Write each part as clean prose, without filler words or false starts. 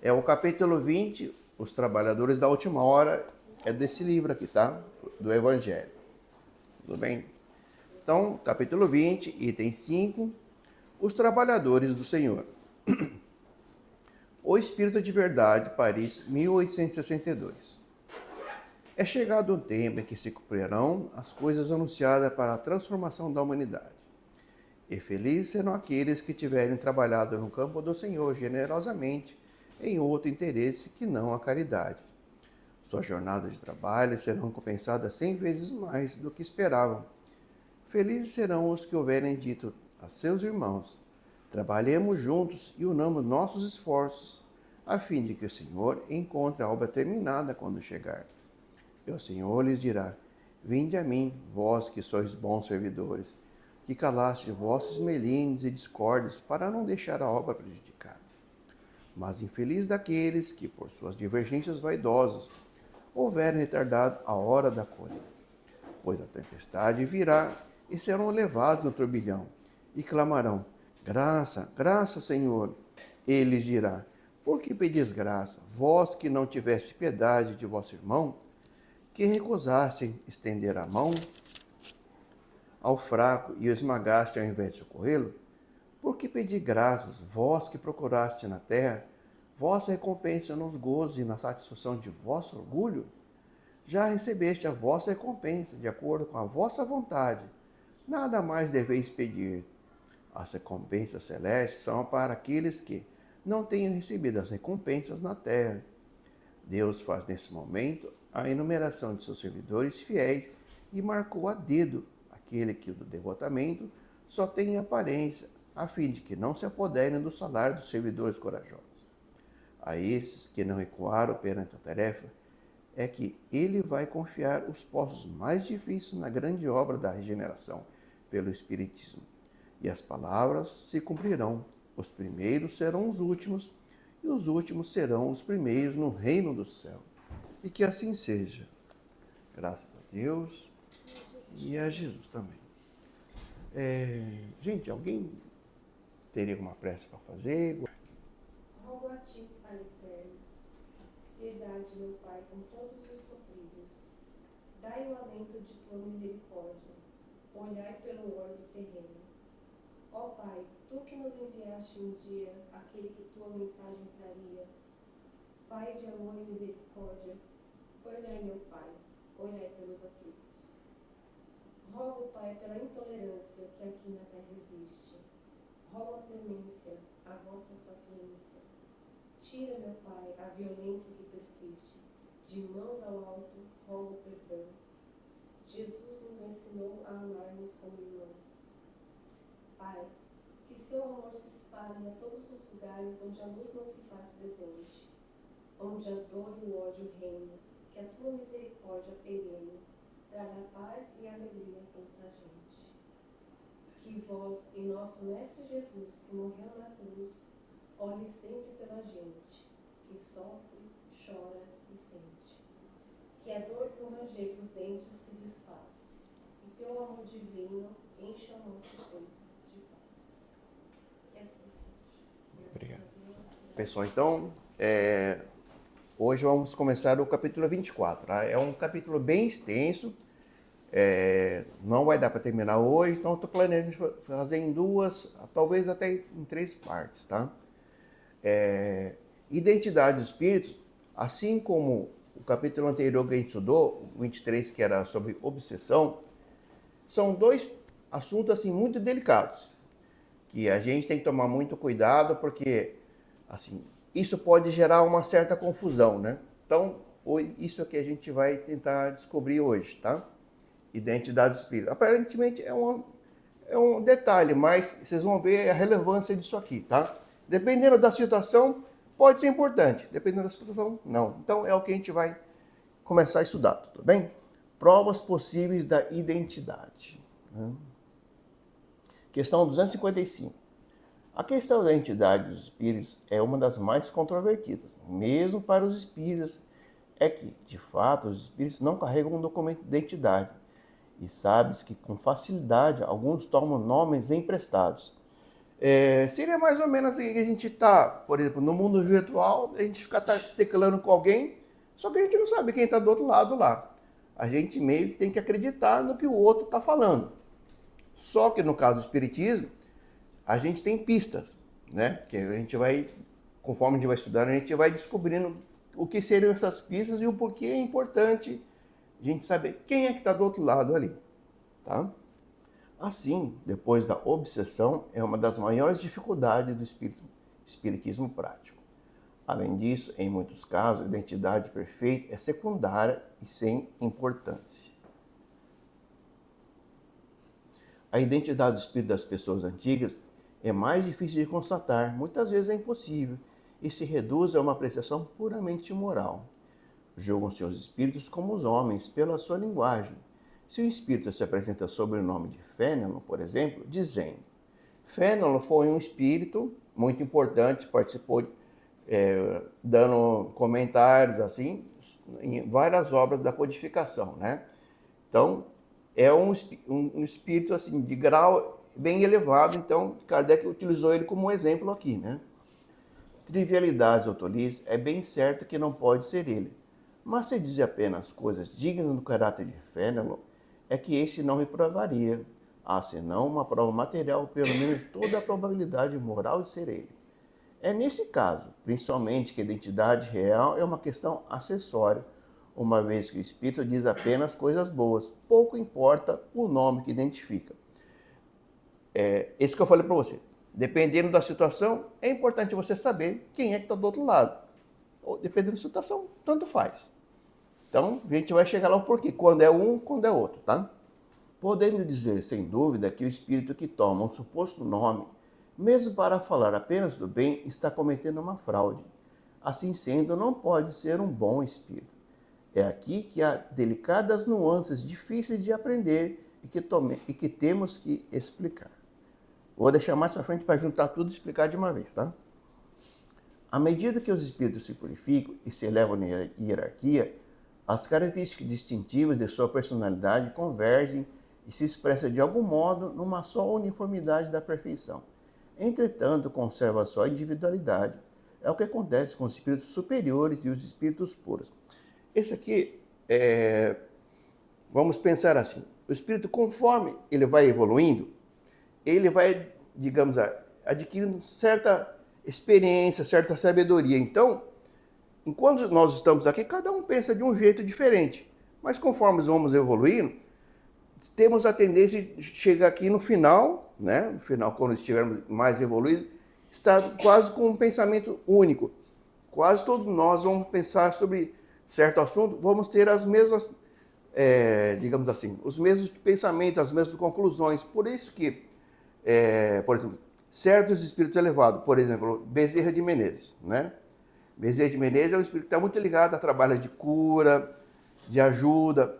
É o capítulo 20, Os Trabalhadores da Última Hora, é desse livro aqui, tá? Do Evangelho. Tudo bem? Então, capítulo 20, item 5, Os Trabalhadores do Senhor. O Espírito de Verdade, Paris, 1862. É chegado um tempo em que se cumprirão as coisas anunciadas para a transformação da humanidade. E felizes serão aqueles que tiverem trabalhado no campo do Senhor generosamente em outro interesse que não a caridade. Suas jornadas de trabalho serão recompensadas 100 vezes mais do que esperavam. Felizes serão os que houverem dito a seus irmãos: trabalhemos juntos e unamos nossos esforços, a fim de que o Senhor encontre a obra terminada quando chegar. E o Senhor lhes dirá: vinde a mim, vós que sois bons servidores, que calaste vossos melindres e discórdias para não deixar a obra prejudicada. Mas infeliz daqueles que, por suas divergências vaidosas, houverem retardado a hora da colheita. Pois a tempestade virá e serão levados no turbilhão, e clamarão: graça, graça, Senhor. Ele lhes dirá: por que pedis graça, vós que não tiveste piedade de vosso irmão, que recusaste estender a mão ao fraco e o esmagaste ao invés de socorrê-lo? Por que pedi graças, vós que procuraste na terra, vossa recompensa nos gozos e na satisfação de vosso orgulho? Já recebeste a vossa recompensa, de acordo com a vossa vontade. Nada mais deveis pedir. As recompensas celestes são para aqueles que não tenham recebido as recompensas na terra. Deus faz nesse momento a enumeração de seus servidores fiéis e marcou a dedo aquele que do devotamento só tem aparência, a fim de que não se apoderem do salário dos servidores corajosos. A esses que não recuaram perante a tarefa, é que ele vai confiar os postos mais difíceis na grande obra da regeneração pelo Espiritismo. E as palavras se cumprirão: os primeiros serão os últimos, e os últimos serão os primeiros no reino do céu. E que assim seja. Graças a Deus e a Jesus também. Gente, alguém teria alguma prece para fazer? Rogo a ti, Pai eterno, piedade, meu Pai, com todos os sofridos. Dai o alento de tua misericórdia, olhai pelo orbe terreno. Ó Pai, tu que nos enviaste um dia aquele que tua mensagem traria, Pai de amor e misericórdia, olhai, meu Pai, olhai pelos aflitos. Rogo, Pai, pela intolerância que aqui na terra existe. Rogo a clemência, a vossa sapiência. Tira, meu Pai, a violência que persiste. De mãos ao alto, rogo perdão. Jesus nos ensinou a amarmos como irmão. Pai, que seu amor se espalhe a todos os lugares onde a luz não se faz presente, onde a dor e o ódio reinam, que a tua misericórdia perene traga paz e alegria a tanta gente. Que vós e nosso Mestre Jesus, que morreu na cruz, olhe sempre pela gente, que sofre, chora e sente. Que a dor com ranger dos dentes se desfaz, e teu amor divino enche o nosso peito de paz. Que assim seja. Obrigado. Pessoal, então, hoje vamos começar o capítulo 24. Tá? É um capítulo bem extenso, não vai dar para terminar hoje, então estou planejando fazer em 2, talvez até em 3 partes. Tá? Identidade dos espíritos, assim como o capítulo anterior que a gente estudou, o 23, que era sobre obsessão, são 2 assuntos assim, muito delicados, que a gente tem que tomar muito cuidado, porque assim, isso pode gerar uma certa confusão, né? Então, isso é que a gente vai tentar descobrir hoje, tá? Identidade espírita. Aparentemente é um detalhe, mas vocês vão ver a relevância disso aqui, tá? Dependendo da situação, pode ser importante. Dependendo da situação, não. Então, é o que a gente vai começar a estudar, tudo bem? Provas possíveis da identidade. Questão 255. A questão da identidade dos espíritos é uma das mais controvertidas, mesmo para os espíritas, é que, de fato, os espíritos não carregam um documento de identidade, e sabes que com facilidade alguns tomam nomes emprestados. Seria mais ou menos assim que a gente está, por exemplo, no mundo virtual, a gente fica teclando com alguém, só que a gente não sabe quem está do outro lado lá. A gente meio que tem que acreditar no que o outro está falando. Só que no caso do espiritismo, a gente tem pistas, né? Que a gente vai, conforme a gente vai estudando, a gente vai descobrindo o que seriam essas pistas e o porquê é importante a gente saber quem é que está do outro lado ali, tá? Assim, depois da obsessão, é uma das maiores dificuldades do espiritismo prático. Além disso, em muitos casos, a identidade perfeita é secundária e sem importância. A identidade do espírito das pessoas antigas é mais difícil de constatar, muitas vezes é impossível, e se reduz a uma apreciação puramente moral. Julgam-se os espíritos como os homens, pela sua linguagem. Se o espírito se apresenta sob o nome de Fénelon, por exemplo, dizendo: Fénelon foi um espírito muito importante, participou dando comentários assim em várias obras da codificação, né? Então, é um espírito assim de grau bem elevado, então Kardec utilizou ele como um exemplo aqui, né? Trivialidades ou tolices, é bem certo que não pode ser ele. Mas se dizer apenas coisas dignas do caráter de Fénelon, é que este não reprovaria, senão uma prova material, pelo menos toda a probabilidade moral de ser ele. É nesse caso, principalmente, que a identidade real é uma questão acessória, uma vez que o espírito diz apenas coisas boas, pouco importa o nome que identifica. Isso que eu falei para você. Dependendo da situação, é importante você saber quem é que está do outro lado. Ou, dependendo da situação, tanto faz. Então, a gente vai chegar lá o porquê, quando é um, quando é outro, tá? Podendo dizer, sem dúvida, que o espírito que toma um suposto nome, mesmo para falar apenas do bem, está cometendo uma fraude. Assim sendo, não pode ser um bom espírito. É aqui que há delicadas nuances difíceis de aprender e que temos que explicar. Vou deixar mais para frente para juntar tudo e explicar de uma vez, tá? À medida que os espíritos se purificam e se elevam na hierarquia, as características distintivas de sua personalidade convergem e se expressam de algum modo numa só uniformidade da perfeição. Entretanto, conserva a sua individualidade. É o que acontece com os espíritos superiores e os espíritos puros. Esse aqui, vamos pensar assim, o espírito, conforme ele vai evoluindo, ele vai, digamos, adquirindo certa experiência, certa sabedoria. Então, enquanto nós estamos aqui, cada um pensa de um jeito diferente. Mas conforme vamos evoluindo, temos a tendência de chegar aqui no final, né? No final, quando estivermos mais evoluídos, estar quase com um pensamento único. Quase todos nós vamos pensar sobre certo assunto, vamos ter as mesmas, digamos assim, os mesmos pensamentos, as mesmas conclusões. Por isso que, por exemplo, certos espíritos elevados, por exemplo, Bezerra de Menezes, né? Bezerra de Menezes é um espírito que está muito ligado a trabalhos de cura, de ajuda,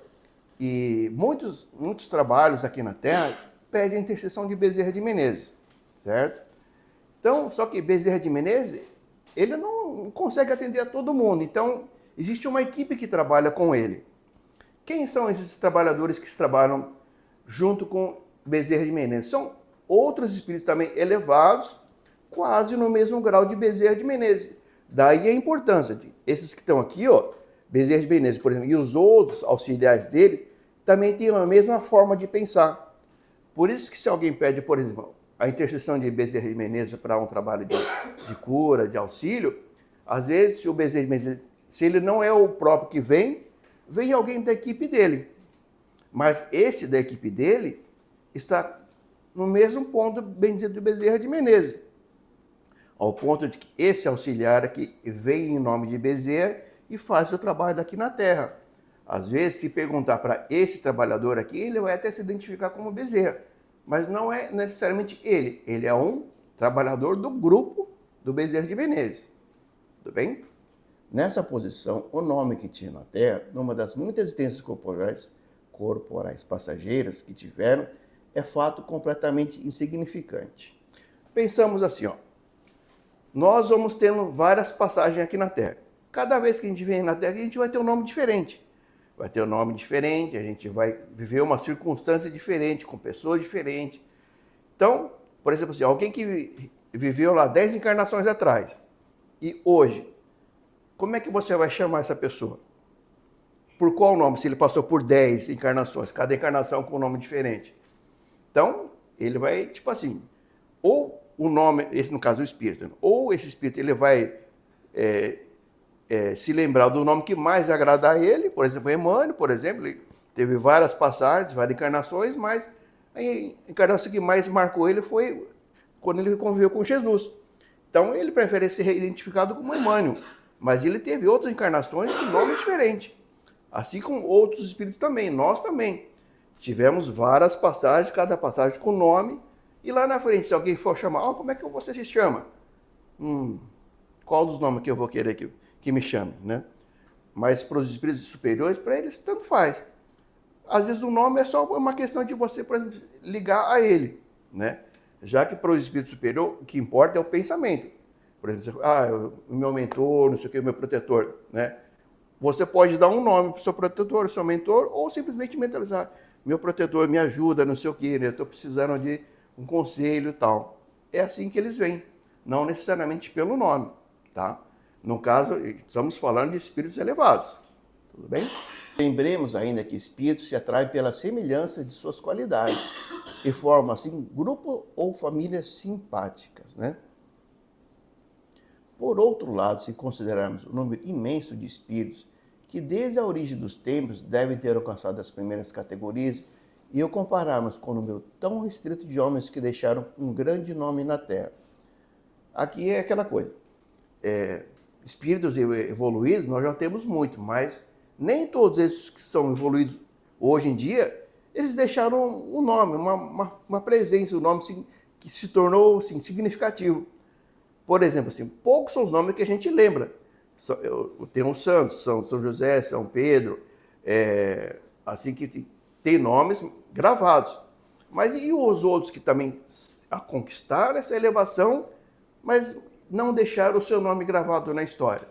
e muitos trabalhos aqui na Terra pedem a intercessão de Bezerra de Menezes, certo? Então, só que Bezerra de Menezes, ele não consegue atender a todo mundo, então existe uma equipe que trabalha com ele. Quem são esses trabalhadores que trabalham junto com Bezerra de Menezes? São outros espíritos também elevados, quase no mesmo grau de Bezerra de Menezes. Daí a importância de esses que estão aqui, ó, Bezerra de Menezes, por exemplo, e os outros auxiliares dele, também têm a mesma forma de pensar. Por isso que se alguém pede, por exemplo, a intercessão de Bezerra de Menezes para um trabalho de cura, de auxílio, às vezes, se o Bezerra de Menezes, se ele não é o próprio que vem alguém da equipe dele. Mas esse da equipe dele está no mesmo ponto, bem dizer, do Bezerra de Menezes. Ao ponto de que esse auxiliar aqui vem em nome de Bezerra e faz o trabalho aqui na Terra. Às vezes, se perguntar para esse trabalhador aqui, ele vai até se identificar como Bezerra. Mas não é necessariamente ele. Ele é um trabalhador do grupo do Bezerra de Menezes. Tudo bem? Nessa posição, o nome que tinha na Terra, numa das muitas existências corporais passageiras que tiveram, é fato completamente insignificante. Pensamos assim, ó. Nós vamos tendo várias passagens aqui na Terra. Cada vez que a gente vem na Terra, a gente vai ter um nome diferente. Vai ter um nome diferente, a gente vai viver uma circunstância diferente, com pessoas diferentes. Então, Por exemplo, assim, alguém que viveu lá 10 encarnações atrás e hoje, como é que você vai chamar essa pessoa? Por qual nome? Se ele passou por 10 encarnações, cada encarnação com um nome diferente. Então, ele vai, tipo assim, ou o nome, esse no caso o espírito, ou esse espírito ele vai se lembrar do nome que mais agrada a ele, por exemplo, Emmanuel, por exemplo, ele teve várias passagens, várias encarnações, mas a encarnação que mais marcou ele foi quando ele conviveu com Jesus. Então, ele prefere ser identificado como Emmanuel, mas ele teve outras encarnações com nome diferente. Assim como outros espíritos também, nós também. Tivemos várias passagens, cada passagem com nome, e lá na frente, se alguém for chamar, como é que você se chama? Qual dos nomes que eu vou querer que me chame, né? Mas para os espíritos superiores, para eles, tanto faz. Às vezes o nome é só uma questão de você, por exemplo, ligar a ele, né? Já que para o espírito superior, o que importa é o pensamento. Por exemplo, o meu mentor, não sei o que, o meu protetor, né? Você pode dar um nome para o seu protetor, o seu mentor, ou simplesmente mentalizar. Meu protetor me ajuda, não sei o que, né? Eu estou precisando de um conselho e tal. É assim que eles vêm, não necessariamente pelo nome, tá? No caso, estamos falando de espíritos elevados, tudo bem? Lembremos ainda que espíritos se atraem pela semelhança de suas qualidades e formam, assim, grupo ou famílias simpáticas, né? Por outro lado, se considerarmos o número imenso de espíritos que desde a origem dos tempos devem ter alcançado as primeiras categorias e o compararmos com o número tão restrito de homens que deixaram um grande nome na Terra. Aqui é aquela coisa, espíritos evoluídos nós já temos muito, mas nem todos esses que são evoluídos hoje em dia, eles deixaram um nome, uma presença, um nome que se tornou assim, significativo. Por exemplo, assim, poucos são os nomes que a gente lembra. Tem os santos, São José, São Pedro, assim que tem nomes gravados. Mas e os outros que também conquistaram essa elevação, mas não deixaram o seu nome gravado na história?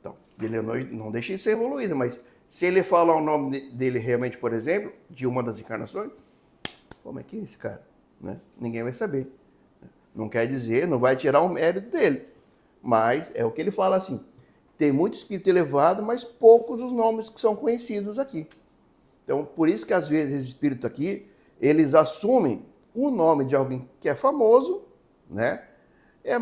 Então, ele não deixa de ser evoluído, mas se ele falar o nome dele realmente, por exemplo, de uma das encarnações, como é que é esse cara? Né? Ninguém vai saber. Não quer dizer, não vai tirar o mérito dele. Mas é o que ele fala assim, tem muito espírito elevado, mas poucos os nomes que são conhecidos aqui. Então, por isso que às vezes esse espírito aqui, eles assumem o nome de alguém que é famoso, né?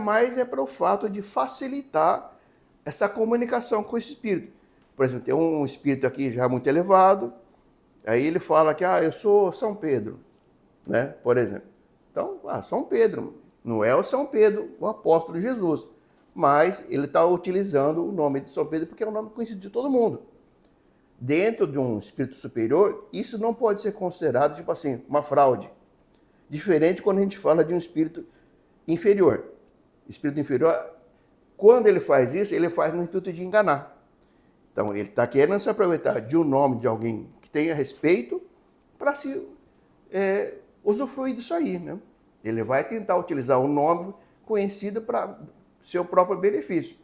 Mais para o fato de facilitar essa comunicação com esse espírito. Por exemplo, tem um espírito aqui já muito elevado, aí ele fala que, eu sou São Pedro, né? Por exemplo. Então, São Pedro, não é o São Pedro, o apóstolo de Jesus, mas ele está utilizando o nome de São Pedro porque é um nome conhecido de todo mundo. Dentro de um espírito superior, isso não pode ser considerado, tipo assim, uma fraude. Diferente quando a gente fala de um espírito inferior. Espírito inferior, quando ele faz isso, ele faz no intuito de enganar. Então, ele está querendo se aproveitar de um nome de alguém que tenha respeito para se usufruir disso aí, né? Ele vai tentar utilizar um nome conhecido para seu próprio benefício,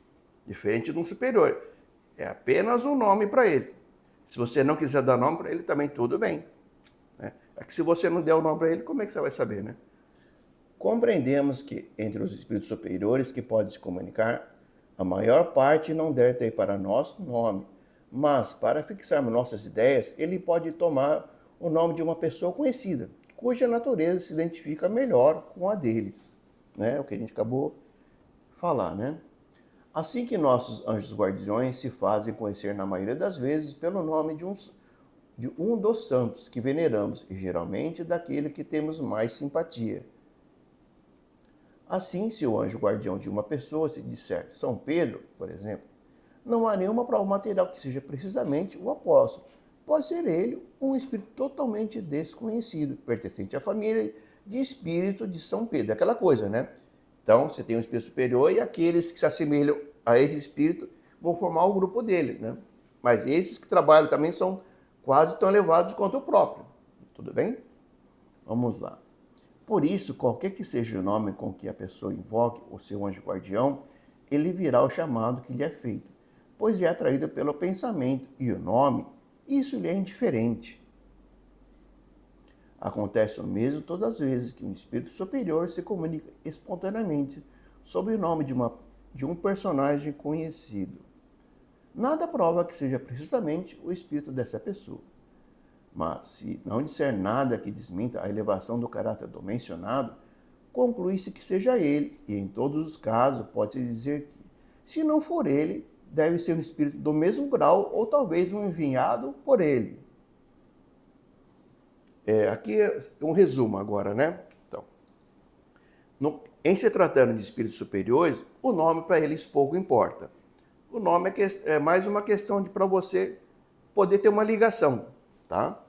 diferente de um superior. É apenas um nome para ele. Se você não quiser dar nome para ele, também tudo bem. Né? É que se você não der o nome para ele, como é que você vai saber, né? Compreendemos que entre os espíritos superiores que podem se comunicar, a maior parte não deve ter para nós nome, mas para fixarmos nossas ideias, ele pode tomar o nome de uma pessoa conhecida, cuja natureza se identifica melhor com a deles, né? O que a gente acabou de falar, né? Assim que nossos anjos guardiões se fazem conhecer na maioria das vezes pelo nome de um dos santos que veneramos, e geralmente daquele que temos mais simpatia. Assim, se o anjo guardião de uma pessoa se disser São Pedro, por exemplo, não há nenhuma prova material que seja precisamente o apóstolo. Pode ser ele um espírito totalmente desconhecido, pertencente à família de espírito de São Pedro. Aquela coisa, né? Então, você tem um espírito superior e aqueles que se assemelham a esse espírito vão formar o grupo dele, né? Mas esses que trabalham também são quase tão elevados quanto o próprio. Tudo bem? Vamos lá. Por isso, qualquer que seja o nome com que a pessoa invoque o seu anjo guardião, ele virá o chamado que lhe é feito, pois é atraído pelo pensamento e o nome, isso lhe é indiferente. Acontece o mesmo todas as vezes que um espírito superior se comunica espontaneamente sob o nome de um personagem conhecido. Nada prova que seja precisamente o espírito dessa pessoa. Mas, se não disser nada que desminta a elevação do caráter do mencionado, conclui-se que seja ele, e em todos os casos pode-se dizer que, se não for ele, deve ser um espírito do mesmo grau ou talvez um enviado por ele. Aqui é um resumo agora, né? Então, em se tratando de espíritos superiores, o nome para eles pouco importa. O nome é mais uma questão para você poder ter uma ligação, tá?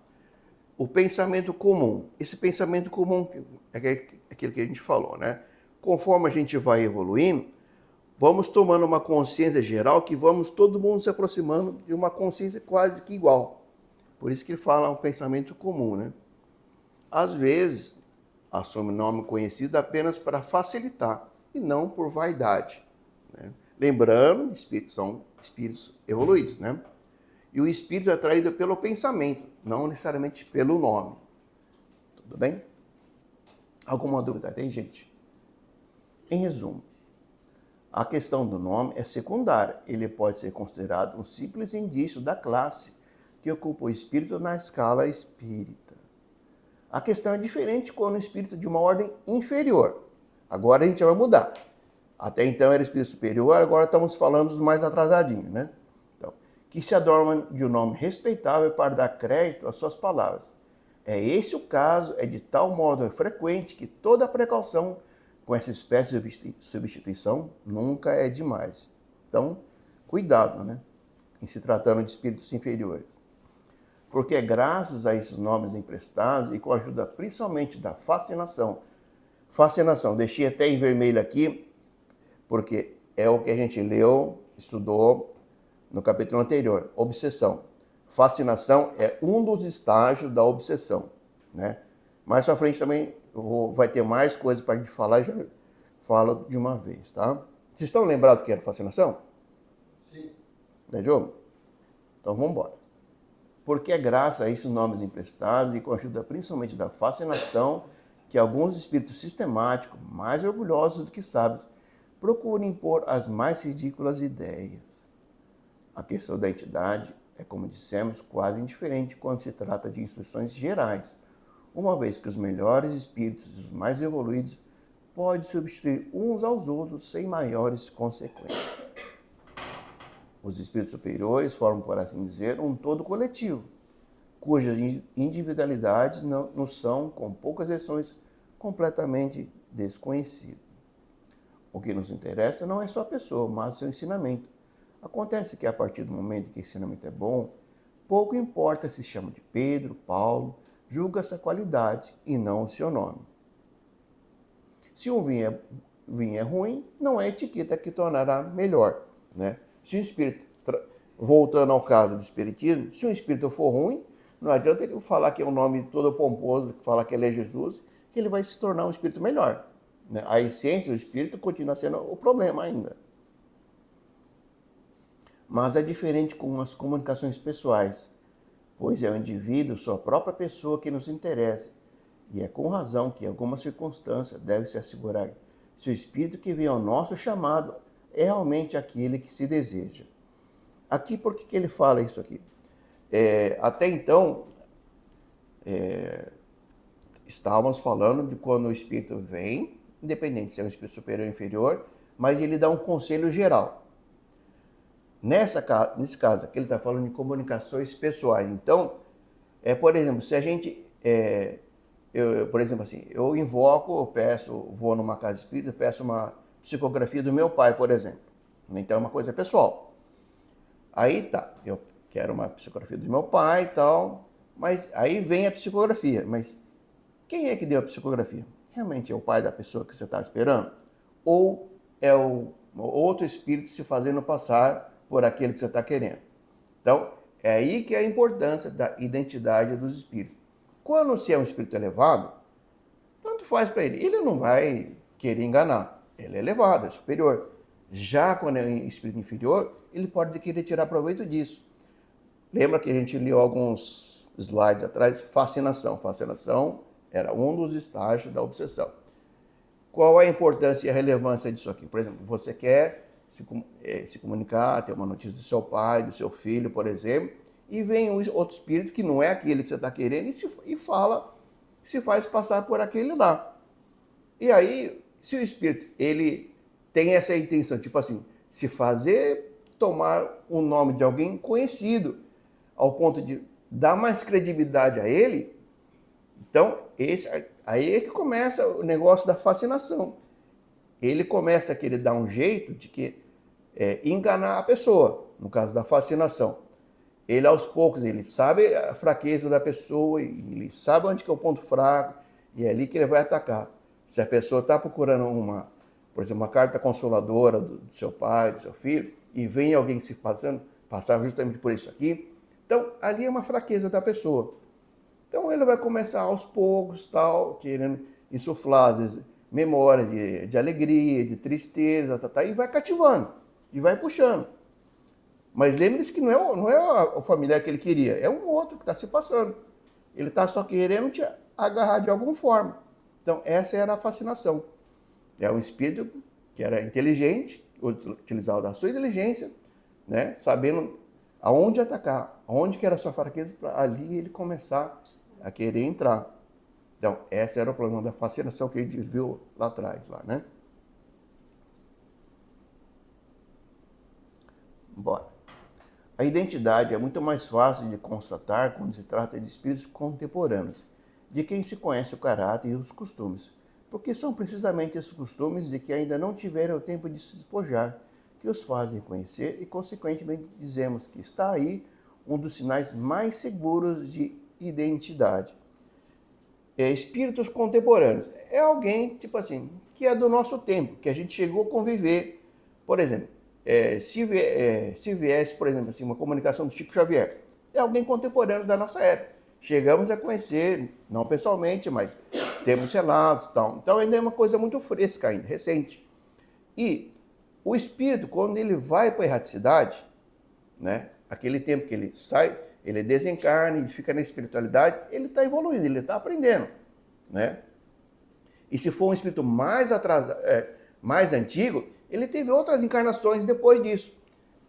O pensamento comum. Esse pensamento comum é aquilo que a gente falou, né? Conforme a gente vai evoluindo, vamos tomando uma consciência geral que vamos todo mundo se aproximando de uma consciência quase que igual. Por isso que ele fala um pensamento comum, né? Às vezes, assume nome conhecido apenas para facilitar e não por vaidade, né? Lembrando, espíritos são espíritos evoluídos, né? E o espírito é atraído pelo pensamento, não necessariamente pelo nome. Tudo bem? Alguma dúvida tem, gente? Em resumo, a questão do nome é secundária. Ele pode ser considerado um simples indício da classe que ocupa o espírito na escala espírita. A questão é diferente quando o espírito de uma ordem inferior. Agora a gente vai mudar. Até então era espírito superior, agora estamos falando dos mais atrasadinhos, né? Então, que se adornam de um nome respeitável para dar crédito às suas palavras. É esse o caso, é de tal modo frequente que toda precaução com essa espécie de substituição nunca é demais. Então, cuidado, né? Em se tratando de espíritos inferiores. Porque é graças a esses nomes emprestados e com a ajuda principalmente da fascinação. Fascinação, deixei até em vermelho aqui, porque é o que a gente leu, estudou no capítulo anterior, obsessão. Fascinação é um dos estágios da obsessão, né? Mais pra frente também vai ter mais coisas para a gente falar e já falo de uma vez, tá? Vocês estão lembrados que era fascinação? Sim. Né, Diogo? Então vamos embora. Porque é graças a esses nomes emprestados e com a ajuda principalmente da fascinação que alguns espíritos sistemáticos, mais orgulhosos do que sábios, procuram impor as mais ridículas ideias. A questão da entidade é, como dissemos, quase indiferente quando se trata de instruções gerais, uma vez que os melhores espíritos e os mais evoluídos podem substituir uns aos outros sem maiores consequências. Os espíritos superiores formam, por assim dizer, um todo coletivo, cujas individualidades não são, com poucas exceções, completamente desconhecidas. O que nos interessa não é só a pessoa, mas seu ensinamento. Acontece que a partir do momento que o ensinamento é bom, pouco importa se chama de Pedro, Paulo, julga essa qualidade e não o seu nome. Se um vinho é ruim, não é a etiqueta que tornará melhor, né? Se o espírito, voltando ao caso do espiritismo, se o espírito for ruim, não adianta ele falar que é um nome todo pomposo, falar que ele é Jesus, que ele vai se tornar um espírito melhor, né? A essência do espírito continua sendo o problema ainda. Mas é diferente com as comunicações pessoais, pois é o indivíduo, sua própria pessoa, que nos interessa. E é com razão que, em alguma circunstância, deve-se assegurar se o espírito que vem ao nosso chamado é realmente aquele que se deseja. Aqui, por que ele fala isso aqui? Até então, estávamos falando de quando o espírito vem, independente se é um espírito superior ou inferior, mas ele dá um conselho geral. Nesse caso aqui, ele está falando de comunicações pessoais. Então, por exemplo, se a gente... por exemplo, assim, eu invoco, eu peço, vou numa casa espírita, peço uma psicografia do meu pai, por exemplo. Então é uma coisa pessoal. Aí tá, eu quero uma psicografia do meu pai e tal, mas aí vem a psicografia. Mas quem é que deu a psicografia? Realmente é o pai da pessoa que você está esperando? Ou é o outro espírito se fazendo passar por aquele que você está querendo? Então, é aí que é a importância da identidade dos espíritos. Quando se é um espírito elevado, tanto faz para ele. Ele não vai querer enganar. Ele é elevado, é superior. Já quando é um espírito inferior, ele pode querer tirar proveito disso. Lembra que a gente leu alguns slides atrás, fascinação. Fascinação era um dos estágios da obsessão. Qual é a importância e a relevância disso aqui? Por exemplo, você quer se comunicar, ter uma notícia do seu pai, do seu filho, por exemplo, e vem um outro espírito que não é aquele que você está querendo e fala, se faz passar por aquele lá. E aí, se o espírito ele tem essa intenção, tipo assim, se fazer tomar o nome de alguém conhecido, ao ponto de dar mais credibilidade a ele, então aí é que começa o negócio da fascinação. Ele começa a querer dar um jeito de enganar a pessoa, no caso da fascinação. Ele, aos poucos, ele sabe a fraqueza da pessoa, ele sabe onde que é o ponto fraco, e é ali que ele vai atacar. Se a pessoa está procurando por exemplo, uma carta consoladora do seu pai, do seu filho, e vem alguém se passar justamente por isso aqui, então ali é uma fraqueza da pessoa. Então ele vai começar aos poucos, tal, querendo insuflar, às vezes, memórias de alegria, de tristeza, e vai cativando, e vai puxando. Mas lembre-se que não é o familiar que ele queria, é um outro que está se passando. Ele está só querendo te agarrar de alguma forma. Então essa era a fascinação. É um espírito que era inteligente, utilizava da sua inteligência, né, sabendo aonde atacar, aonde que era a sua fraqueza, para ali ele começar a querer entrar. Então, esse era o problema da fascinação que a gente viu lá atrás, né? Bora. A identidade é muito mais fácil de constatar quando se trata de espíritos contemporâneos, de quem se conhece o caráter e os costumes, porque são precisamente esses costumes de que ainda não tiveram o tempo de se despojar, que os fazem conhecer e, consequentemente, dizemos que está aí um dos sinais mais seguros de identidade. Espíritos contemporâneos é alguém, tipo assim, que é do nosso tempo, que a gente chegou a conviver. Por exemplo, se viesse, por exemplo, assim, uma comunicação do Chico Xavier, é alguém contemporâneo da nossa época. Chegamos a conhecer, não pessoalmente, mas temos relatos e tal. Então ainda é uma coisa muito fresca ainda, recente. E o espírito, quando ele vai para a erraticidade, né, aquele tempo que ele sai, ele desencarna e fica na espiritualidade, ele está evoluindo, ele está aprendendo, né? E se for um espírito mais atrasado, mais antigo, ele teve outras encarnações depois disso.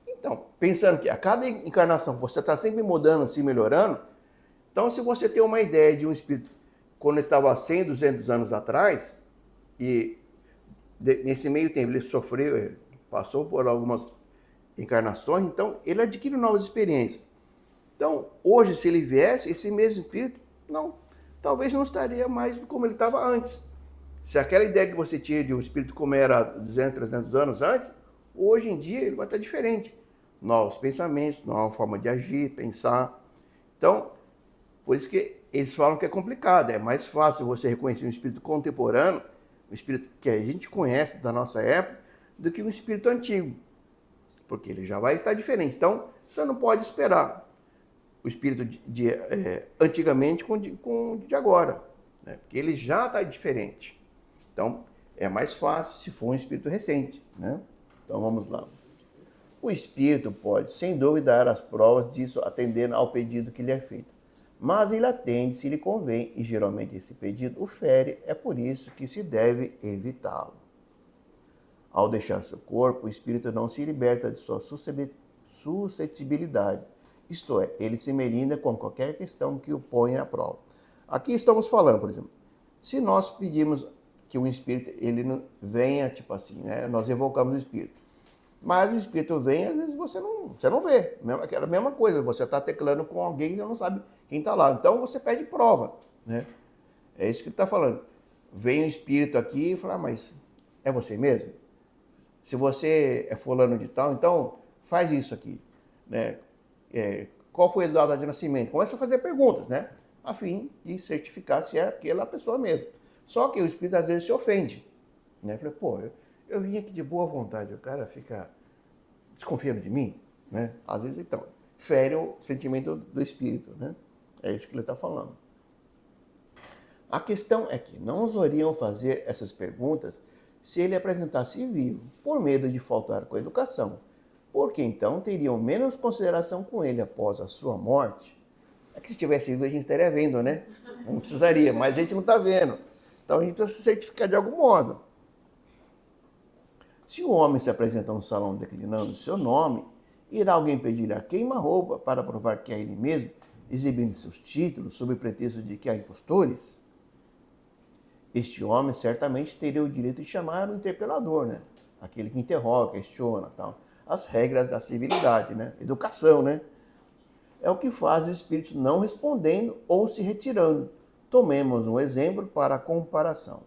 Então, pensando que a cada encarnação você está sempre mudando, se melhorando, então se você tem uma ideia de um espírito quando ele estava 100, 200 anos atrás, e nesse meio tempo ele sofreu, passou por algumas encarnações, então ele adquire novas experiências. Então, hoje, se ele viesse, esse mesmo espírito, talvez não estaria mais como ele estava antes. Se aquela ideia que você tinha de um espírito como era 200, 300 anos antes, hoje em dia ele vai estar diferente. Novos pensamentos, nova forma de agir, pensar. Então, por isso que eles falam que é complicado. É mais fácil você reconhecer um espírito contemporâneo, um espírito que a gente conhece da nossa época, do que um espírito antigo. Porque ele já vai estar diferente. Então, você não pode esperar o espírito antigamente com o de agora, né? Porque ele já está diferente. Então, é mais fácil se for um espírito recente, né? Então, vamos lá. O espírito pode, sem dúvida, dar as provas disso atendendo ao pedido que lhe é feito. Mas ele atende se lhe convém e, geralmente, esse pedido o fere. É por isso que se deve evitá-lo. Ao deixar seu corpo, o espírito não se liberta de sua suscetibilidade. Isto é, ele se melinda com qualquer questão que o ponha à prova. Aqui estamos falando, por exemplo, se nós pedimos que um espírito ele venha, tipo assim, né? Nós evocamos o espírito. Mas o espírito vem, às vezes você não vê. Aquela mesma coisa, você está teclando com alguém e você não sabe quem está lá. Então você pede prova, né? É isso que ele está falando. Vem um espírito aqui e fala, mas é você mesmo? Se você é fulano de tal, então faz isso aqui, né? Qual foi a data de nascimento? Começa a fazer perguntas, né? A fim de certificar se é aquela pessoa mesmo. Só que o espírito às vezes se ofende, né? Falei, pô, eu vim aqui de boa vontade, o cara fica desconfiando de mim, né? Às vezes, então, fere o sentimento do espírito, né? É isso que ele está falando. A questão é que não ousariam fazer essas perguntas se ele apresentasse vivo, por medo de faltar com a educação, porque então teriam menos consideração com ele após a sua morte. É que se estivesse vivo a gente estaria vendo, né? Não precisaria, mas a gente não está vendo. Então a gente precisa se certificar de algum modo. Se o homem se apresentar no salão declinando o seu nome, irá alguém pedir-lhe a queima-roupa para provar que é ele mesmo, exibindo seus títulos sob pretexto de que há impostores? Este homem certamente teria o direito de chamar o interpelador, né? Aquele que interroga, questiona, tal. As regras da civilidade, né? Educação, né? É o que faz os espíritos não respondendo ou se retirando. Tomemos um exemplo para a comparação.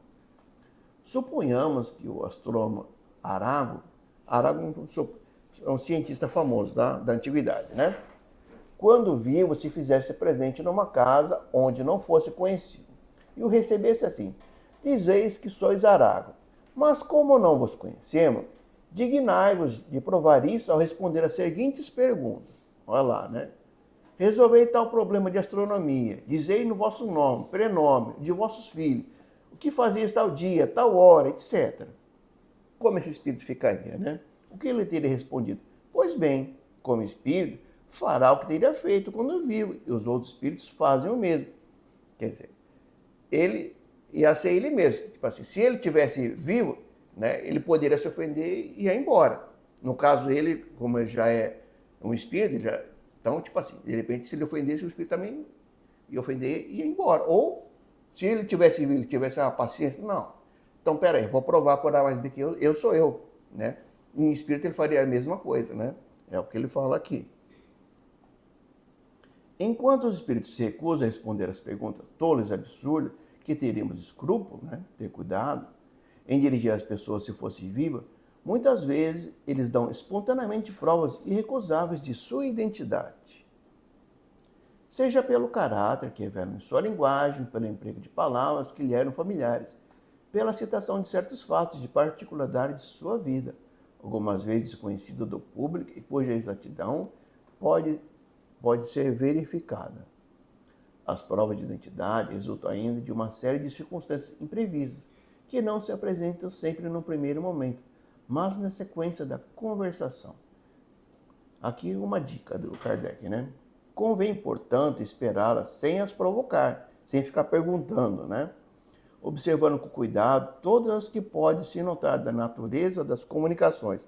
Suponhamos que o astrônomo Arago é um cientista famoso da antiguidade, né? Quando vivo se fizesse presente numa casa onde não fosse conhecido, e o recebesse assim: dizeis que sois Arago, mas como não vos conhecemos, dignai-vos de provar isso ao responder as seguintes perguntas. Olha lá, né? Resolvei tal problema de astronomia, dizei no vosso nome, prenome, de vossos filhos, o que fazias tal dia, tal hora, etc. Como esse espírito ficaria, né? O que ele teria respondido? Pois bem, como espírito, fará o que teria feito quando vivo, e os outros espíritos fazem o mesmo. Quer dizer, ele ia ser ele mesmo. Tipo assim, se ele tivesse vivo, né, ele poderia se ofender e ir embora. No caso, ele, como ele já é um espírito, então, tipo assim, de repente, se ele ofendesse, o espírito também ia ofender e ia embora. Ou, se ele tivesse vivo, ele tivesse uma paciência, não. Então, peraí, vou provar por A mais B que eu sou eu, né? Em espírito ele faria a mesma coisa, né? É o que ele fala aqui. Enquanto os espíritos se recusam a responder às perguntas tolas e absurdas, que teríamos escrúpulo, né? Ter cuidado, em dirigir às pessoas se fosse viva, muitas vezes eles dão espontaneamente provas irrecusáveis de sua identidade. Seja pelo caráter que revelam em sua linguagem, pelo emprego de palavras que lhe eram familiares, pela citação de certos fatos de particularidade de sua vida, algumas vezes desconhecida do público e cuja exatidão pode ser verificada. As provas de identidade resultam ainda de uma série de circunstâncias imprevistas, que não se apresentam sempre no primeiro momento, mas na sequência da conversação. Aqui uma dica do Kardec, né? Convém, portanto, esperá-las sem as provocar, sem ficar perguntando, né? Observando com cuidado todas as que podem se notar da natureza das comunicações.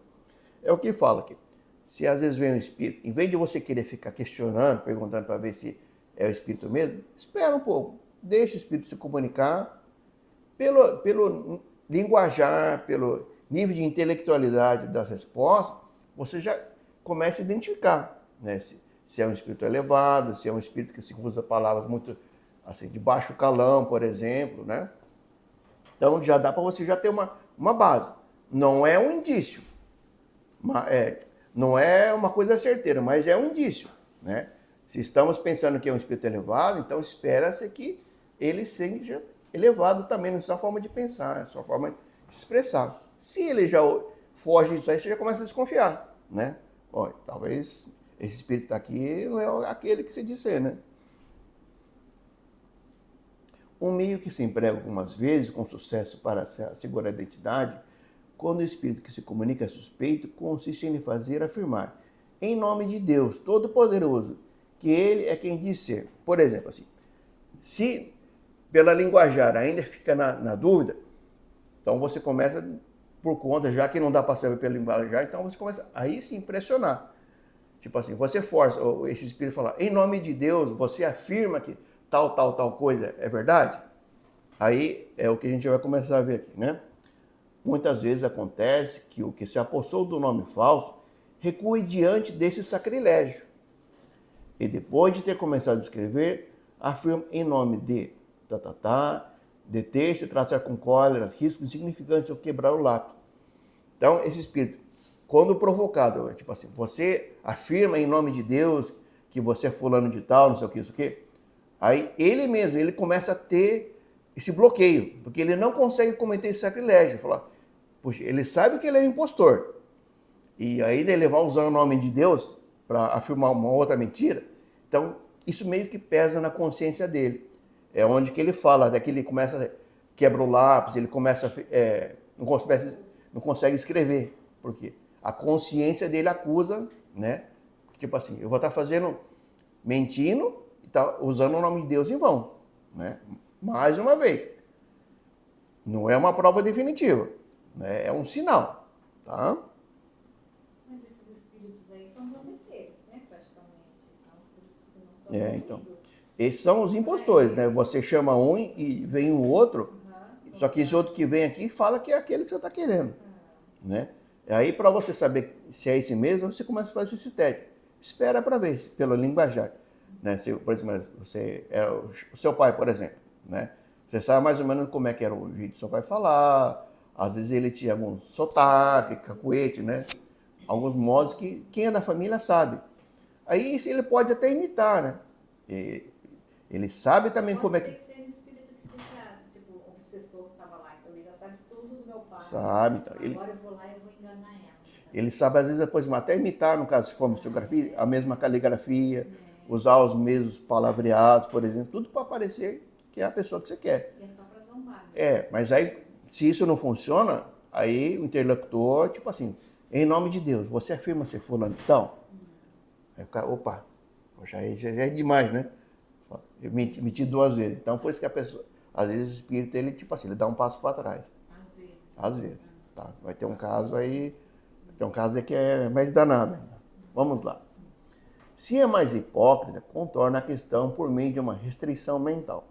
É o que fala aqui. Se às vezes vem um espírito, em vez de você querer ficar questionando, perguntando para ver se é o espírito mesmo, espera um pouco, deixa o espírito se comunicar pelo linguajar, pelo nível de intelectualidade das respostas, você já começa a identificar, né? Se é um espírito elevado, se é um espírito que se usa palavras muito assim, de baixo calão, por exemplo, né? Então já dá para você já ter uma base. Não é um indício, não é uma coisa certeira, mas é um indício, né? Se estamos pensando que é um espírito elevado, então espera-se que ele seja elevado também na sua forma de pensar, na sua forma de se expressar. Se ele já foge disso aí, você já começa a desconfiar, né? Olha, talvez esse espírito aqui não é aquele que se diz ser, né? Um meio que se emprega algumas vezes com sucesso para assegurar a identidade, quando o espírito que se comunica é suspeito, consiste em lhe fazer afirmar, em nome de Deus Todo-Poderoso, que ele é quem diz ser. Por exemplo, assim, se pela linguajar ainda fica na dúvida, então você começa por conta, já que não dá para saber pela linguajar, então você começa aí se impressionar. Tipo assim, você força esse espírito a falar, em nome de Deus, você afirma que tal coisa é verdade? Aí é o que a gente vai começar a ver aqui, né? Muitas vezes acontece que o que se apossou do nome falso recue diante desse sacrilégio. E depois de ter começado a escrever, afirma em nome de deter-se, traçar com cóleras, riscos insignificantes ou quebrar o lápis. Então, esse espírito, quando provocado, tipo assim, você afirma em nome de Deus que você é fulano de tal, não sei o que, isso aqui, aí ele mesmo, ele começa a ter esse bloqueio, porque ele não consegue cometer esse sacrilégio. Falar, puxa, ele sabe que ele é um impostor. E aí ele vai usar o nome de Deus para afirmar uma outra mentira. Então, isso meio que pesa na consciência dele. É onde que ele fala, até que ele começa, quebra o lápis, ele começa, não consegue escrever. Por quê? A consciência dele acusa, né? Tipo assim, eu vou estar mentindo, está usando o nome de Deus em vão, né? Mais uma vez, não é uma prova definitiva, né? É um sinal, tá? Mas esses espíritos aí são zombeteiros, né, praticamente. São espíritos que não são Então, amigos. esses são os impostores, né? Você chama um e vem o outro, só que esse outro que vem aqui fala que é aquele que você está querendo, né? Aí, para você saber se é esse mesmo, você começa a fazer esse teste. Espera para ver, pelo linguajar. Né? Se, por exemplo, você é o seu pai, por exemplo, né? Você sabe mais ou menos como é que era o jeito do seu pai falar. Às vezes ele tinha algum sotaque, cacuete, né? Alguns modos que quem é da família sabe. Aí ele pode até imitar, né? Ele sabe também como é que... Pode ser que seja um espírito que seja, tipo, obsessor que estava lá. Então ele já sabe tudo do meu pai. Sabe. Então, Agora eu vou lá e vou enganar ela. Ele sabe, às vezes, depois até imitar, no caso, se for fotografia, a mesma caligrafia, usar os mesmos palavreados, por exemplo, tudo para parecer que é a pessoa que você quer. E é só para zombar. Mas aí, se isso não funciona, aí o interlocutor, tipo assim, em nome de Deus, você afirma ser fulano de tal? Aí o cara, opa, já é demais, né? Eu menti 2 vezes. Então, por isso que a pessoa, às vezes o espírito, ele, tipo assim, ele dá um passo para trás. Às vezes. Tá? Vai ter um caso aí que é mais danado ainda. Vamos lá. Se é mais hipócrita, contorna a questão por meio de uma restrição mental.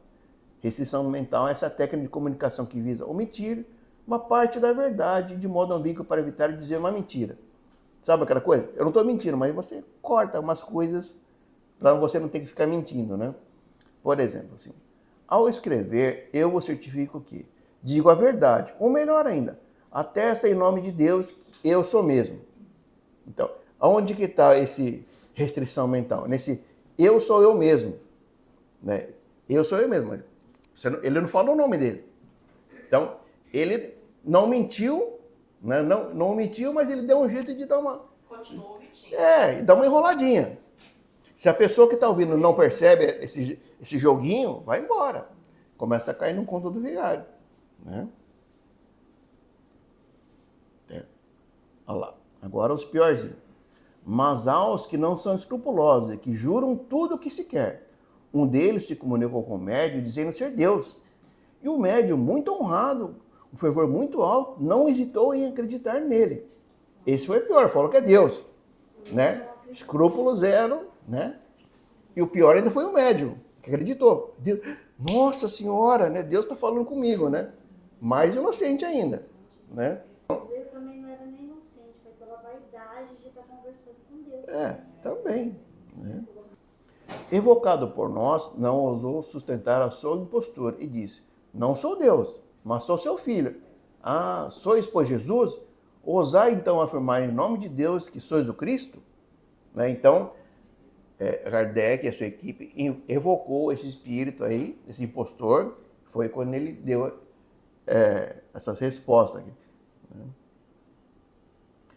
Restrição mental é essa técnica de comunicação que visa omitir uma parte da verdade de modo ambíguo para evitar dizer uma mentira. Sabe aquela coisa? Eu não estou mentindo, mas você corta umas coisas para você não ter que ficar mentindo, né? Por exemplo, assim, ao escrever, eu vos certifico que digo a verdade, ou melhor ainda, atesta em nome de Deus que eu sou mesmo. Então, aonde que está esse restrição mental? Nesse eu sou eu mesmo, né? Eu sou eu mesmo. Ele não fala o nome dele. Então, ele não mentiu, né? Não mentiu, mas ele deu um jeito de dar uma... Continuou mentindo. Dá uma enroladinha. Se a pessoa que está ouvindo não percebe esse joguinho, vai embora. Começa a cair no conto do vigário, né? Olha lá. Agora os piorzinhos. Mas há os que não são escrupulosos e que juram tudo o que se quer. Um deles se comunicou com o médium dizendo ser Deus. E o médium, muito honrado, um fervor muito alto, não hesitou em acreditar nele. Esse foi o pior, falou que é Deus, né? Escrúpulo zero, né? E o pior ainda foi o médium, que acreditou. Deus, nossa senhora, né? Deus está falando comigo, né? Mais inocente ainda, né? Às vezes também não era nem inocente, foi pela vaidade de estar conversando com Deus. Também, né? Evocado por nós, não ousou sustentar a sua impostura e disse, não sou Deus, mas sou seu filho. Ah, sois, pois, Jesus? Ousai, então, afirmar em nome de Deus que sois o Cristo? Né? Então, Kardec e a sua equipe evocou esse espírito aí, esse impostor, foi quando ele deu essas respostas aqui.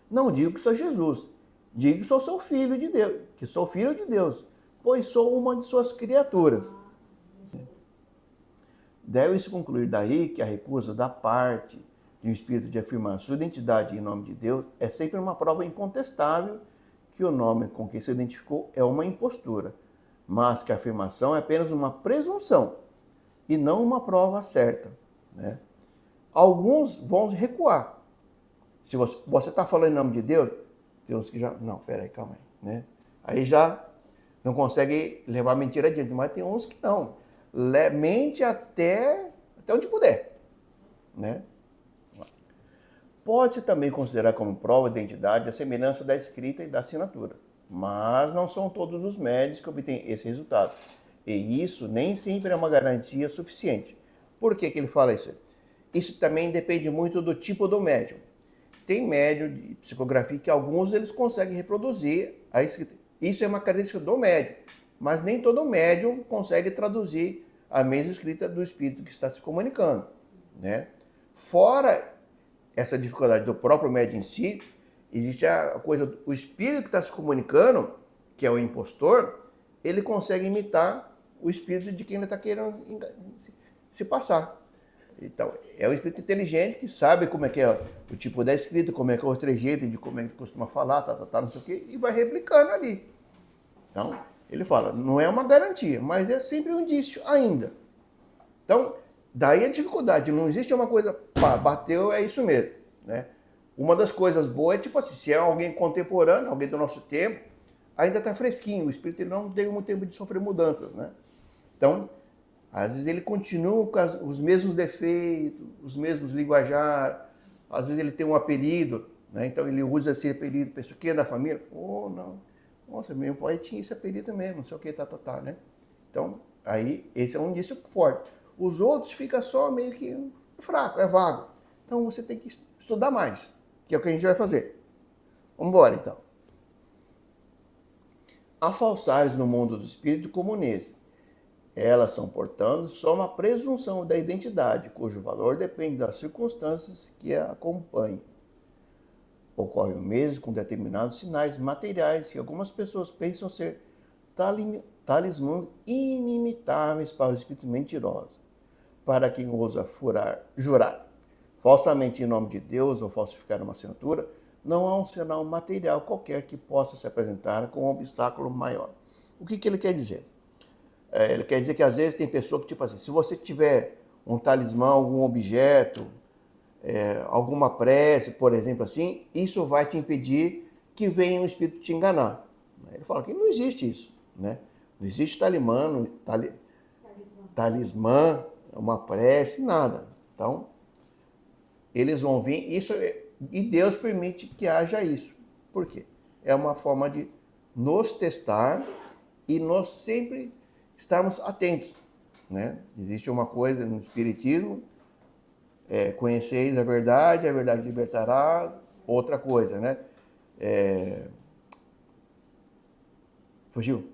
Não digo que sou Jesus, digo que sou seu filho de Deus, que sou filho de Deus, pois sou uma de suas criaturas. Deve-se concluir daí que a recusa da parte de um espírito de afirmar sua identidade em nome de Deus é sempre uma prova incontestável que o nome com que se identificou é uma impostura, mas que a afirmação é apenas uma presunção e não uma prova certa, né? Alguns vão recuar. Se você está falando em nome de Deus, tem uns que já... Não, peraí, calma aí, né? Aí já não consegue levar a mentira adiante, mas tem uns que não. Mente até onde puder, né? Pode-se também considerar como prova de identidade a semelhança da escrita e da assinatura, mas não são todos os médios que obtêm esse resultado. E isso nem sempre é uma garantia suficiente. Por que ele fala isso? Isso também depende muito do tipo do médium. Tem médium de psicografia que alguns eles conseguem reproduzir a escrita. Isso é uma característica do médium, mas nem todo médium consegue traduzir a mesma escrita do espírito que está se comunicando, né? Fora essa dificuldade do próprio médium em si, existe a coisa, o espírito que está se comunicando, que é o impostor, ele consegue imitar o espírito de quem ele está querendo se passar. Então, é um espírito inteligente que sabe como é que é o tipo da escrita, como é que é o trejeito, de como é que costuma falar, não sei o quê, e vai replicando ali. Então, Ele fala, não é uma garantia, mas é sempre um indício ainda. Então, daí a dificuldade, não existe uma coisa, pá, bateu, é isso mesmo, né? Uma das coisas boas é, tipo assim, se é alguém contemporâneo, alguém do nosso tempo, ainda está fresquinho, o espírito ele não tem muito tempo de sofrer mudanças, né? Então, às vezes ele continua com os mesmos defeitos, os mesmos linguajar, às vezes ele tem um apelido, né? Então ele usa esse apelido, pessoa que é da família, oh, não, nossa, meu pai tinha esse apelido mesmo, não sei o que, né? Então, aí, esse é um indício forte. Os outros ficam só meio que fraco, é vago. Então você tem que estudar mais, que é o que a gente vai fazer. Vamos embora, então. Há falsários no mundo do espírito como nesse. Elas são, portanto, só uma presunção da identidade, cujo valor depende das circunstâncias que a acompanham. Ocorre o mesmo com determinados sinais materiais que algumas pessoas pensam ser talismãs inimitáveis para o espírito mentiroso. Para quem ousa jurar falsamente em nome de Deus ou falsificar uma assinatura, não há um sinal material qualquer que possa se apresentar como um obstáculo maior. O que ele quer dizer? Ele quer dizer que às vezes tem pessoa que, tipo assim, se você tiver um talismã, algum objeto, alguma prece, por exemplo, assim, isso vai te impedir que venha um espírito te enganar. Ele fala que não existe isso, né? Não existe talismã, uma prece, nada. Então, eles vão vir, e Deus permite que haja isso. Por quê? É uma forma de nos testar e nós sempre estarmos atentos, né? Existe uma coisa no Espiritismo, conheceis a verdade libertará, outra coisa, né? Fugiu?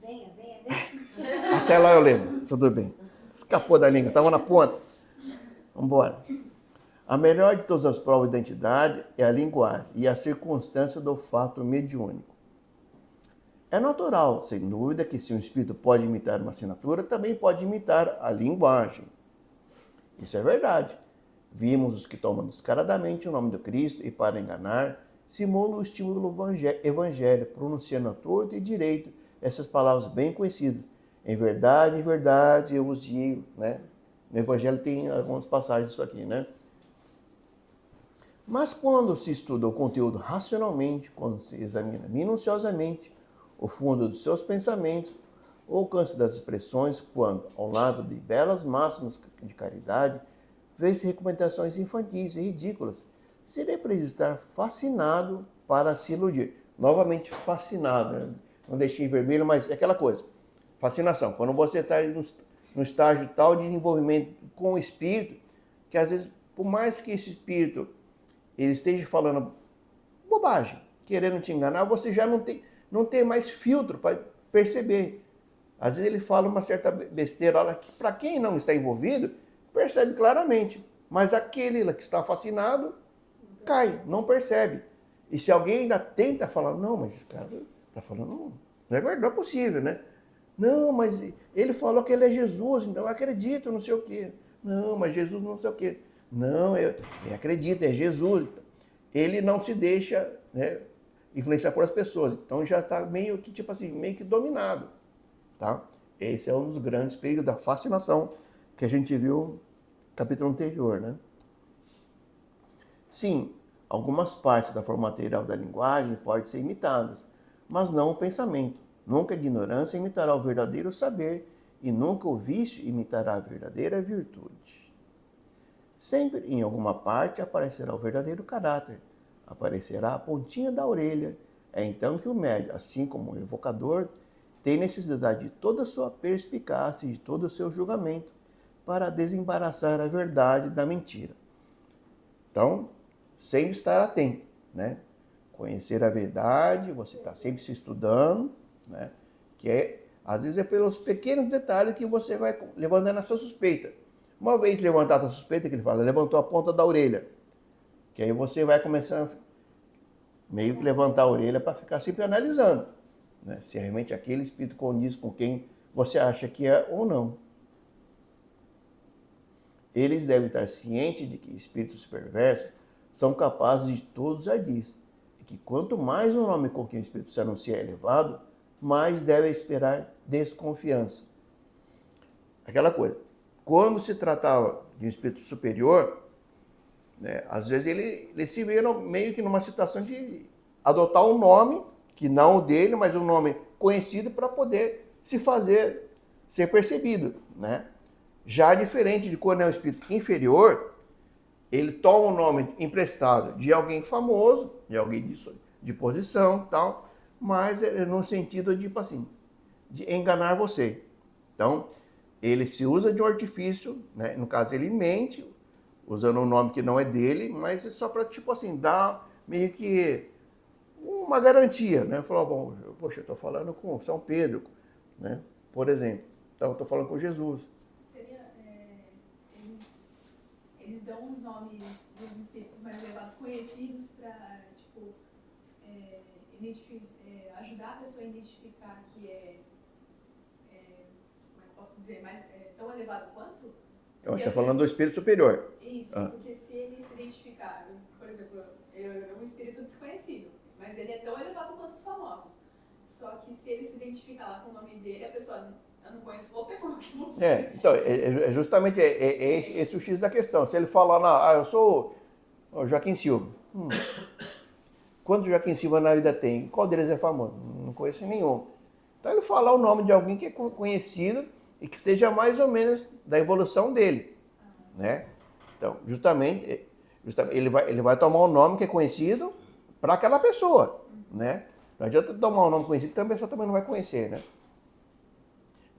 Venha. Até lá eu lembro, tudo bem. Escapou da língua, estava na ponta. Vamos embora. A melhor de todas as provas de identidade é a linguagem e a circunstância do fato mediúnico. É natural, sem dúvida, que se um espírito pode imitar uma assinatura, também pode imitar a linguagem. Isso é verdade. Vimos os que tomam descaradamente o nome do Cristo e, para enganar, simulam o estímulo do evangelho, pronunciando a torto e direito essas palavras bem conhecidas. Em verdade, eu vos digo, né? No evangelho tem algumas passagens disso aqui, né? Mas quando se estuda o conteúdo racionalmente, quando se examina minuciosamente o fundo dos seus pensamentos, o alcance das expressões, quando, ao lado de belas máximas de caridade, vê-se recomendações infantis e ridículas, seria preciso estar fascinado para se iludir. Novamente, fascinado, né? Não deixei em vermelho, mas é aquela coisa. Fascinação. Quando você está no estágio tal de envolvimento com o espírito, que às vezes, por mais que esse espírito ele esteja falando bobagem, querendo te enganar, você já não tem mais filtro para perceber. Às vezes ele fala uma certa besteira lá que, para quem não está envolvido, percebe claramente. Mas aquele lá que está fascinado, cai, não percebe. E se alguém ainda tenta falar, não, mas esse cara está falando, não é verdade, não é possível, né? Não, mas ele falou que ele é Jesus, então eu acredito, não sei o quê. Não, mas Jesus não sei o quê. Não, eu acredito, é Jesus. Ele não se deixa, né, influenciar por as pessoas. Então já está meio que, tipo assim, meio que dominado. Tá? Esse é um dos grandes perigos da fascinação que a gente viu no capítulo anterior, né? Sim, algumas partes da forma material da linguagem podem ser imitadas, mas não o pensamento. Nunca a ignorância imitará o verdadeiro saber e nunca o vício imitará a verdadeira virtude. Sempre em alguma parte aparecerá o verdadeiro caráter, aparecerá a pontinha da orelha. É então que o médium, assim como o evocador, tem necessidade de toda a sua perspicácia e de todo o seu julgamento para desembaraçar a verdade da mentira. Então, sempre estar atento, né? Conhecer a verdade, você está sempre se estudando, né? Que às vezes é pelos pequenos detalhes que você vai levantando a sua suspeita. Uma vez levantada a suspeita, que ele fala, levantou a ponta da orelha. Que aí você vai começando a meio que levantar a orelha para ficar sempre analisando, né? Se realmente aquele espírito condiz com quem você acha que é ou não. Eles devem estar cientes de que espíritos perversos são capazes de todos os ardis, e que quanto mais o nome com que o espírito se anuncia é elevado, mas deve esperar desconfiança. Aquela coisa. Quando se tratava de um espírito superior, né, às vezes ele se vê meio que numa situação de adotar um nome, que não o dele, mas um nome conhecido para poder se fazer, ser percebido, né? Já diferente de quando é um espírito inferior, ele toma o nome emprestado de alguém famoso, de alguém de posição, tal, mas é no sentido de, tipo assim, de enganar você. Então, ele se usa de um artifício, né? No caso, ele mente, usando um nome que não é dele, mas é só para, tipo assim, dar meio que uma garantia, né? Falar, bom, poxa, eu estou falando com São Pedro, né? Por exemplo. Então, eu estou falando com Jesus. Seria, eles dão os nomes dos espíritos mais elevados conhecidos para, tipo, ajudar a pessoa a identificar que como é que eu posso dizer, tão elevado quanto? Você está falando do espírito superior. Isso, porque se ele se identificar, por exemplo, ele é um espírito desconhecido, mas ele é tão elevado quanto os famosos. Só que se ele se identificar lá com o nome dele, a pessoa, eu não conheço você, como que você... Então, justamente esse o X da questão. Se ele falar, eu sou o Joaquim Silva. Quantos Joaquim Silva na vida tem? Qual deles é famoso? Não conheço nenhum. Então ele falar o nome de alguém que é conhecido e que seja mais ou menos da evolução dele, né? Então, justamente ele vai tomar um nome que é conhecido para aquela pessoa, né? Não adianta tomar um nome conhecido que a pessoa também não vai conhecer, né?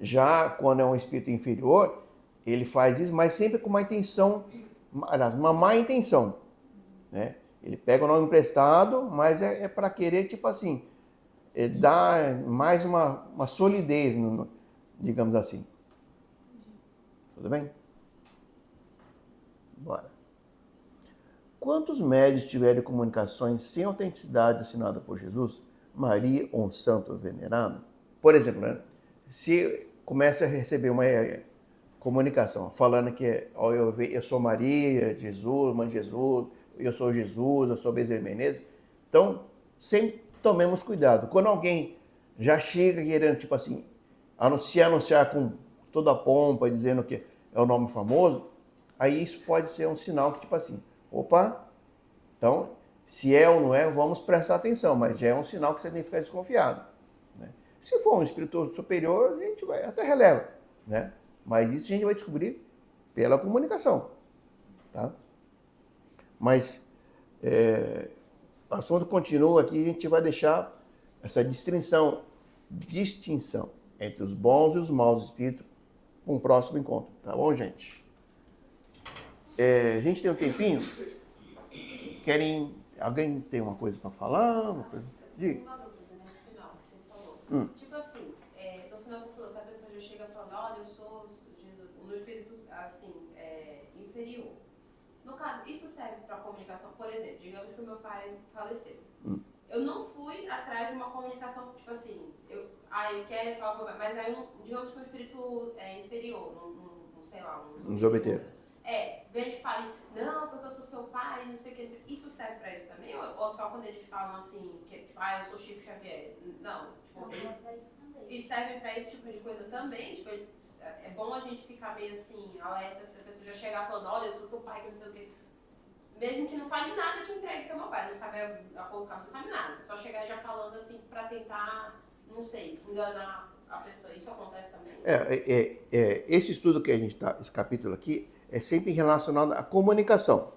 Já quando é um espírito inferior, ele faz isso, mas sempre com uma intenção, uma má intenção, né? Ele pega o nome emprestado, mas é para querer, tipo assim, dar mais uma solidez, digamos assim. Tudo bem? Bora. Quantos médios tiveram comunicações sem autenticidade assinada por Jesus, Maria ou um santo venerado? Por exemplo, né? Se começa a receber uma comunicação falando que eu sou Maria, Jesus, Mãe de Jesus, eu sou Jesus, eu sou Bezerra Menezes. Então, sempre tomemos cuidado. Quando alguém já chega querendo, tipo assim, anunciar com toda a pompa, dizendo que é o nome famoso, aí isso pode ser um sinal que, tipo assim, opa, então, se é ou não é, vamos prestar atenção, mas já é um sinal que você tem que ficar desconfiado, né? Se for um espírito superior, a gente vai até releva, né? Mas isso a gente vai descobrir pela comunicação, tá? Mas o assunto continua aqui, a gente vai deixar essa distinção entre os bons e os maus espíritos para um próximo encontro, tá bom, gente? A gente tem um tempinho? Alguém tem uma coisa para falar? Uma dúvida nesse final que você falou. Tipo assim, no final você falou, se a pessoa já chega falando, olha, eu sou no espírito, assim, inferior. No caso, isso serve para comunicação, por exemplo, digamos que o meu pai faleceu. Eu não fui atrás de uma comunicação, tipo assim, eu quero falar com o meu pai, mas aí, digamos que um espírito inferior, sei lá, um zobeteiro. Vem e fala, não, porque eu sou seu pai, não sei o que. Isso serve pra isso também? Ou só quando eles falam assim, que tipo, eu sou Chico Xavier? Não, tipo, e serve pra esse tipo de coisa também? Tipo, é bom a gente ficar meio assim, alerta, se a pessoa já chegar falando, olha, eu sou seu pai, que não sei o que. Mesmo que não fale nada que entregue que é meu pai, não sabe a colocar, não sabe nada. Só chegar já falando assim pra tentar, não sei, enganar a pessoa. Isso acontece também? Esse estudo que a gente está, esse capítulo aqui, é sempre relacionado à comunicação.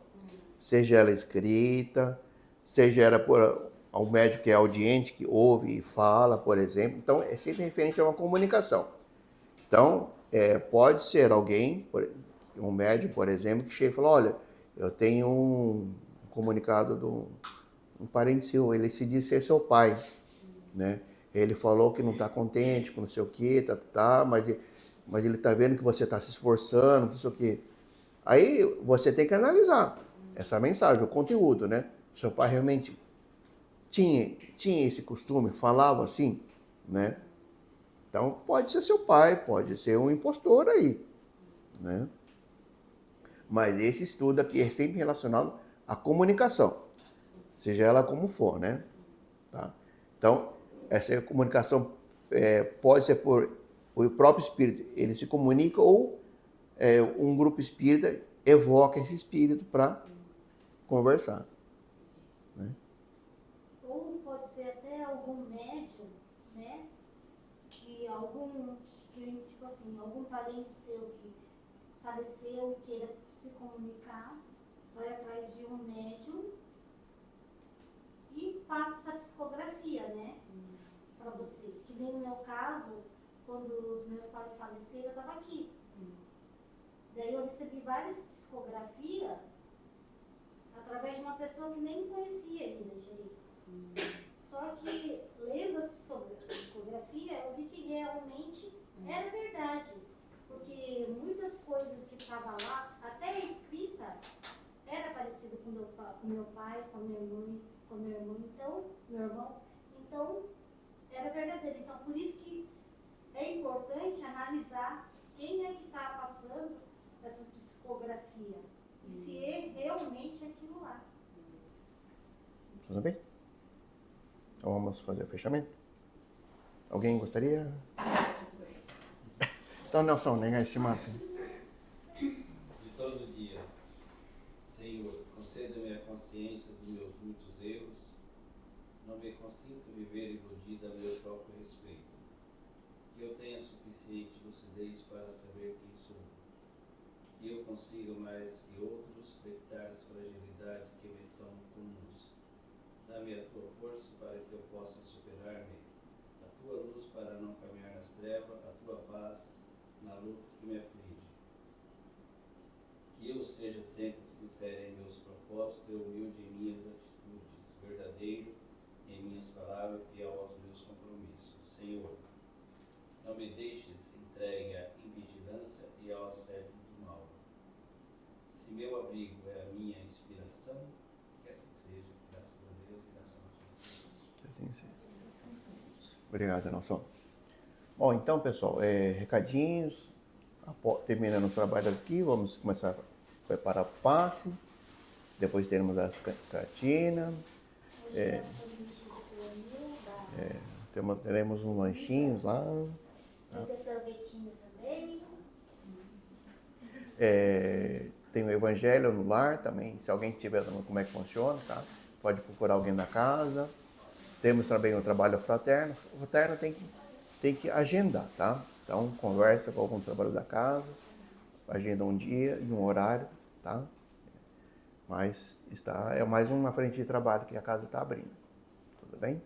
Seja ela escrita, seja ela ao médico que é audiente, que ouve e fala, por exemplo. Então, é sempre referente a uma comunicação. Então, pode ser alguém, um médico, por exemplo, que chega e fala, olha, eu tenho um comunicado de um parente seu, ele se diz ser seu pai, né? Ele falou que não está contente com não sei o quê, mas ele está vendo que você está se esforçando, não sei o quê. Aí você tem que analisar essa mensagem, o conteúdo, né? Seu pai realmente tinha esse costume, falava assim, né? Então pode ser seu pai, pode ser um impostor aí, né? Mas esse estudo aqui é sempre relacionado à comunicação, seja ela como for, né? Tá? Então, essa comunicação pode ser por o próprio espírito, ele se comunica ou um grupo espírita evoca esse espírito para conversar. Né? Ou pode ser até algum médium, né? Que tipo assim, algum parente seu que faleceu e queira se comunicar, vai atrás de um médium e passa essa psicografia, né? Para você. Que nem no meu caso, quando os meus pais faleceram, eu estava aqui. Daí eu recebi várias psicografias através de uma pessoa que nem conhecia ainda direito. Só que lendo as psicografias, eu vi que realmente era verdade. Porque muitas coisas que estavam lá, até a escrita, era parecida com meu pai, com a minha mãe, com meu irmão. Então, era verdadeiro. Então, por isso que é importante analisar quem é que está passando essas psicografias. E se é realmente aquilo lá. Tudo bem? Então vamos fazer o fechamento. Alguém gostaria? Então, Nelson, nenhuma estimação. De todo dia, Senhor, conceda-me a consciência dos meus muitos erros. Não me consinto viver iludida a meu próprio respeito. Que eu tenha suficiente lucidez para saber quem sou. Que eu consiga mais que outros detectar as fragilidades que me são comuns. Dá-me a tua força para que eu possa superar-me, a tua luz para não caminhar nas trevas, a tua paz na luta que me aflige. Que eu seja sempre sincero em meus propósitos e humilde em minhas atitudes, verdadeiro em minhas palavras e fiel aos meus compromissos. Senhor, não me deixes entregue à invigilância e ao assédio do mal. Se meu abrigo é a minha inspiração, que assim seja, graças a Deus e graças a Jesus. Assim seja. Obrigado, Nelson. Bom, então, pessoal, recadinhos. Terminando os trabalhos aqui, vamos começar a preparar o passe. Depois teremos as catinas. Teremos uns lanchinhos lá. Vai ter sorvetinho também. Tem o Evangelho no lar também. Se alguém tiver como é que funciona, tá? Pode procurar alguém da casa. Temos também o trabalho fraterno. O fraterno tem que agendar, tá? Então, conversa com algum trabalho da casa, agenda um dia e um horário, tá? Mas é mais uma frente de trabalho que a casa está abrindo. Tudo bem?